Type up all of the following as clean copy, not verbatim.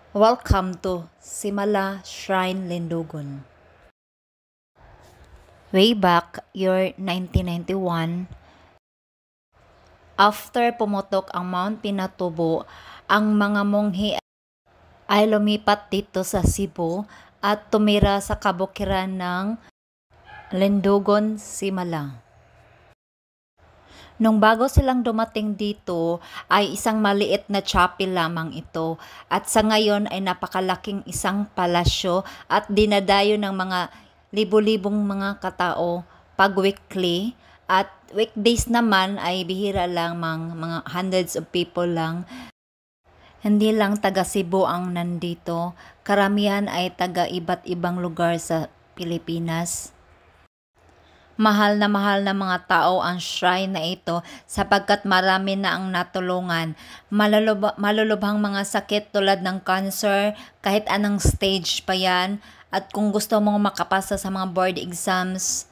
Welcome to Simala Shrine Lindogon. Way back year 1991, after pumutok ang Mount Pinatubo, ang mga monghe ay lumipat dito sa Cebu at tumira sa kabukiran ng Lindogon, Simala. Nung bago silang dumating dito ay isang maliit na chapel lamang ito at sa ngayon ay napakalaking isang palasyo at dinadayo ng mga libo-libong mga katao pag weekly at weekdays naman ay bihira lang mga hundreds of people lang. Hindi lang taga Cebu ang nandito, karamihan ay taga iba't ibang lugar sa Pilipinas. Mahal na mga tao ang shrine na ito sapagkat marami na ang natulungan. Malulubhang mga sakit tulad ng cancer, kahit anong stage pa yan. At kung gusto mong makapasa sa mga board exams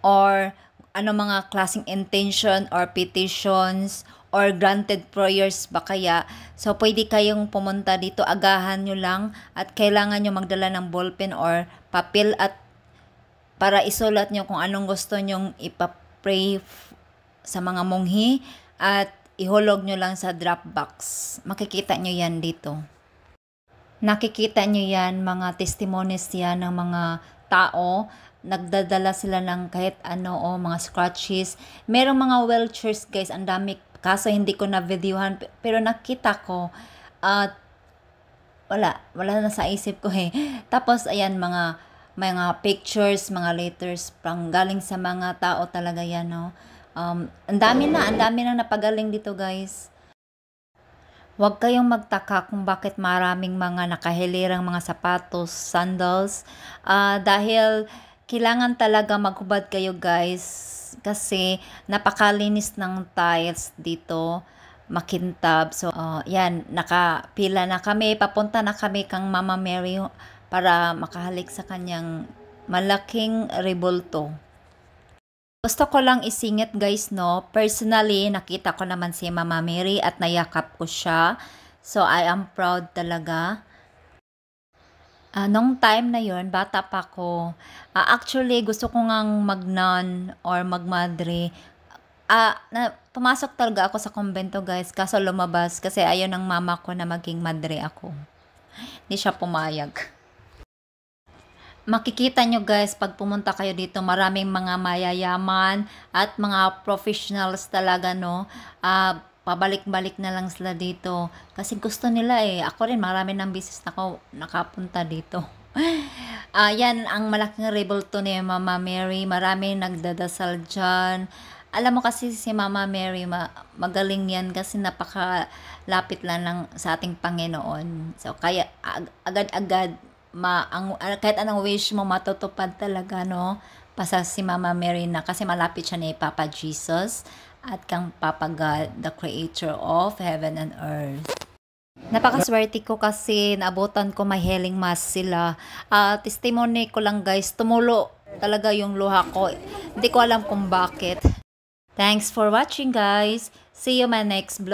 or mga klaseng intention or petitions or granted prayers ba kaya. So pwede kayong pumunta dito, agahan nyo lang at kailangan nyo magdala ng ballpen or papel at para isulat nyo kung anong gusto nyong ipapray sa mga monghi at ihulog nyo lang sa drop box. Makikita nyo yan dito. Nakikita nyo yan, mga testimonies yan ng mga tao. Nagdadala sila ng kahit ano o mga scratches. Merong mga wheelchairs guys, ang dami. Kaso hindi ko na videohan pero nakita ko at wala na sa isip ko Tapos ayan mga pictures, mga letters pang galing sa mga tao talaga yan, no? Ang dami na napagaling dito, guys. Huwag kayong magtaka kung bakit maraming mga nakahilirang mga sapatos, sandals, dahil kailangan talaga maghubad kayo, guys, kasi napakalinis ng tiles dito, makintab. So, yan, nakapila na kami, papunta na kami kang Mama Mary para makahalik sa kanyang malaking rebulto. Gusto ko lang isingit guys, no? Personally, nakita ko naman si Mama Mary at nayakap ko siya. So, I am proud talaga. Nung time na yon bata pa ko. Actually, gusto ko ngang mag-nun or mag-madre. Pumasok talaga ako sa kumbento guys, kaso lumabas kasi ayaw ng mama ko na maging madre ako. Hindi siya pumayag. Makikita nyo guys, pag pumunta kayo dito, maraming mga mayayaman at mga professionals talaga, no? Pabalik-balik na lang sila dito. Kasi gusto nila Ako rin, marami ng business na ako nakapunta dito. Yan, ang malaking rebulto ni Mama Mary. Marami nagdadasal dyan. Alam mo kasi si Mama Mary, magaling yan kasi napakalapit lang sa ating Panginoon. So, kaya agad-agad, kahit anong wish mo matutupad talaga, no? Pasa si Mama Mary na kasi malapit siya ni Papa Jesus at kang Papa God, the creator of heaven and earth. Napakaswerte ko kasi naabutan ko may healing mass sila. Testimony ko lang guys, tumulo talaga yung luha ko. Hindi ko alam kung bakit. Thanks for watching guys. See you my next vlog.